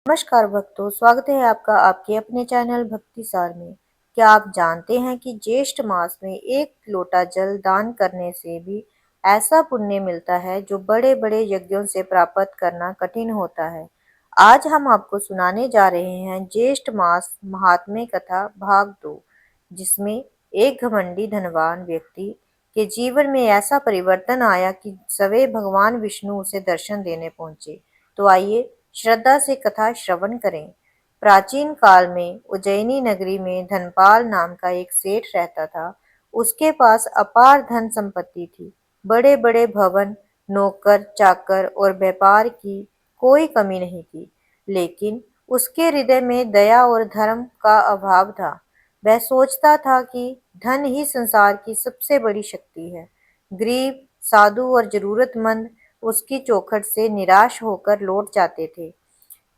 नमस्कार भक्तों, स्वागत है आपका आपके अपने चैनल भक्ति सार में। क्या आप जानते हैं कि ज्येष्ठ मास में एक लोटा जल दान करने से भी ऐसा पुण्य मिलता है जो बड़े बड़े यज्ञों से प्राप्त करना कठिन होता है। आज हम आपको सुनाने जा रहे हैं ज्येष्ठ मास महात्म्य कथा भाग 2, जिसमें एक घमंडी धनवान व्यक्ति के जीवन में ऐसा परिवर्तन आया कि सवे भगवान विष्णु उसे दर्शन देने पहुंचे। तो आइए श्रद्धा से कथा श्रवण करें। प्राचीन काल में उज्जैनी नगरी में धनपाल नाम का एक सेठ रहता था। उसके पास अपार धन संपत्ति थी। बड़े बड़े भवन, नौकर चाकर और व्यापार की कोई कमी नहीं थी। लेकिन उसके हृदय में दया और धर्म का अभाव था। वह सोचता था कि धन ही संसार की सबसे बड़ी शक्ति है। गरीब, साधु और जरूरतमंद उसकी चौखट से निराश होकर लौट जाते थे।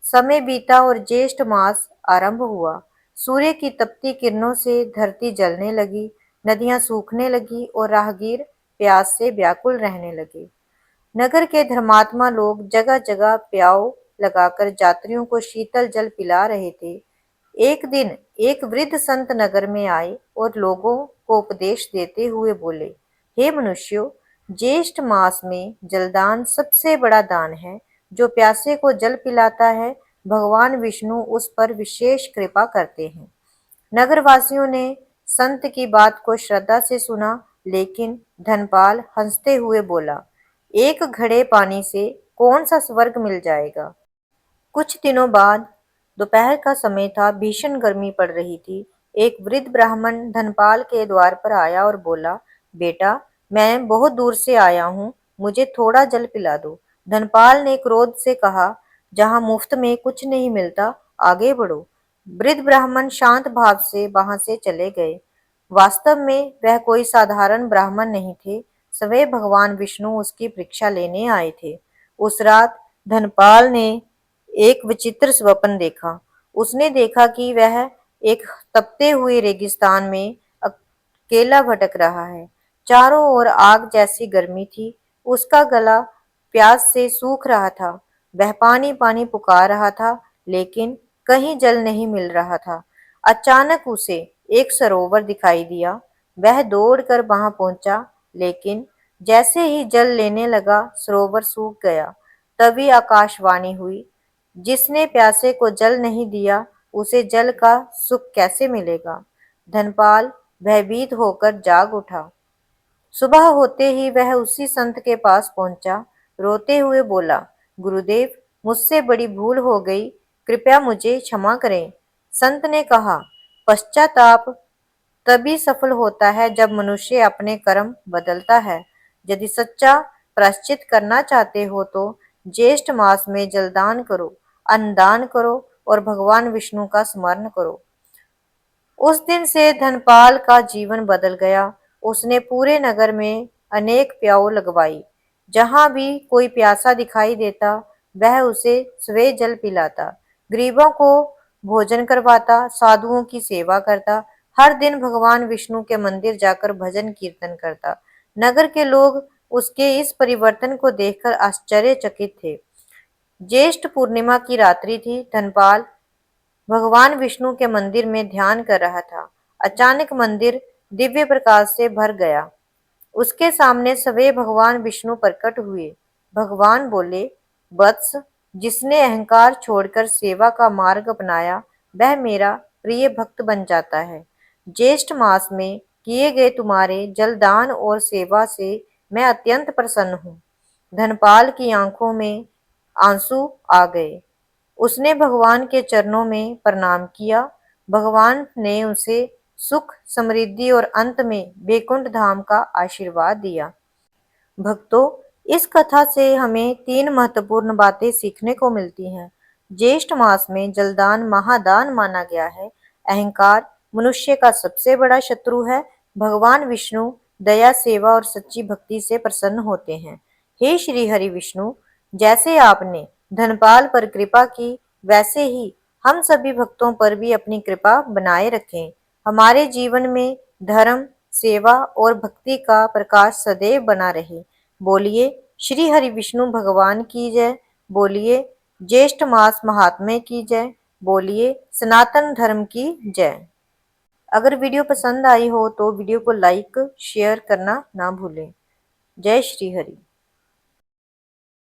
समय बीता और ज्येष्ठ मास आरंभ हुआ। सूर्य की तपती किरणों से धरती जलने लगी, नदियां सूखने लगी और राहगीर प्यास से व्याकुल रहने लगे। नगर के धर्मात्मा लोग जगह जगह प्याऊ लगाकर यात्रियों को शीतल जल पिला रहे थे। एक दिन एक वृद्ध संत नगर में आए और लोगों को उपदेश देते हुए बोले, हे मनुष्यों, ज्येष्ठ मास में जलदान सबसे बड़ा दान है। जो प्यासे को जल पिलाता है, भगवान विष्णु उस पर विशेष कृपा करते हैं। नगरवासियों ने संत की बात को श्रद्धा से सुना, लेकिन धनपाल हंसते हुए बोला, एक घड़े पानी से कौन सा स्वर्ग मिल जाएगा। कुछ दिनों बाद दोपहर का समय था, भीषण गर्मी पड़ रही थी। एक वृद्ध ब्राह्मण धनपाल के द्वार पर आया और बोला, बेटा, मैं बहुत दूर से आया हूँ, मुझे थोड़ा जल पिला दो। धनपाल ने क्रोध से कहा, जहाँ मुफ्त में कुछ नहीं मिलता, आगे बढ़ो। वृद्ध ब्राह्मण शांत भाव से वहां से चले गए। वास्तव में वह कोई साधारण ब्राह्मण नहीं थे, स्वयं भगवान विष्णु उसकी परीक्षा लेने आए थे। उस रात धनपाल ने एक विचित्र स्वप्न देखा। उसने देखा कि वह एक तपते हुए रेगिस्तान में अकेला भटक रहा है। चारों ओर आग जैसी गर्मी थी। उसका गला प्यास से सूख रहा था। वह पानी पानी पुकार रहा था, लेकिन कहीं जल नहीं मिल रहा था। अचानक उसे एक सरोवर दिखाई दिया। वह दौड़कर वहां पहुंचा, लेकिन जैसे ही जल लेने लगा, सरोवर सूख गया। तभी आकाशवाणी हुई, जिसने प्यासे को जल नहीं दिया, उसे जल का सुख कैसे मिलेगा। धनपाल भयभीत होकर जाग उठा। सुबह होते ही वह उसी संत के पास पहुंचा। रोते हुए बोला, गुरुदेव, मुझसे बड़ी भूल हो गई, कृपया मुझे क्षमा करें। संत ने कहा, पश्चाताप तभी सफल होता है जब मनुष्य अपने कर्म बदलता है। यदि सच्चा प्रायश्चित करना चाहते हो तो ज्येष्ठ मास में जलदान करो, अन्नदान करो और भगवान विष्णु का स्मरण करो। उस दिन से धनपाल का जीवन बदल गया। उसने पूरे नगर में अनेक प्याऊ लगवाई। जहां भी कोई प्यासा दिखाई देता, वह उसे स्वयं जल पिलाता, गरीबों को भोजन करवाता, साधुओं की सेवा करता, हर दिन भगवान विष्णु के मंदिर जाकर भजन कीर्तन करता। नगर के लोग उसके इस परिवर्तन को देखकर आश्चर्यचकित थे। ज्येष्ठ पूर्णिमा की रात्रि थी। धनपाल भगवान विष्णु के मंदिर में ध्यान कर रहा था। अचानक मंदिर दिव्य प्रकाश से भर गया। उसके सामने सवे भगवान विष्णु प्रकट हुए। भगवान बोले, वत्स, जिसने अहंकार छोड़कर सेवा का मार्ग अपनाया, वह मेरा प्रिय भक्त बन जाता है। ज्येष्ठ मास में किए गए तुम्हारे जलदान और सेवा से मैं अत्यंत प्रसन्न हूँ। धनपाल की आंखों में आंसू आ गए। उसने भगवान के चरणों में प्रणाम किया। भगवान ने उसे सुख, समृद्धि और अंत में वैकुंठ धाम का आशीर्वाद दिया। भक्तों, इस कथा से हमें तीन महत्वपूर्ण बातें सीखने को मिलती हैं। ज्येष्ठ मास में जलदान महादान माना गया है। अहंकार मनुष्य का सबसे बड़ा शत्रु है। भगवान विष्णु दया, सेवा और सच्ची भक्ति से प्रसन्न होते हैं। हे श्री हरि विष्णु, जैसे आपने धनपाल पर कृपा की, वैसे ही हम सभी भक्तों पर भी अपनी कृपा बनाए रखें। हमारे जीवन में धर्म, सेवा और भक्ति का प्रकाश सदैव बना रहे। बोलिए श्री हरि विष्णु भगवान की जय। बोलिए ज्येष्ठ मास महात्म्य की जय। बोलिए सनातन धर्म की जय। अगर वीडियो पसंद आई हो तो वीडियो को लाइक शेयर करना ना भूलें। जय श्री हरि।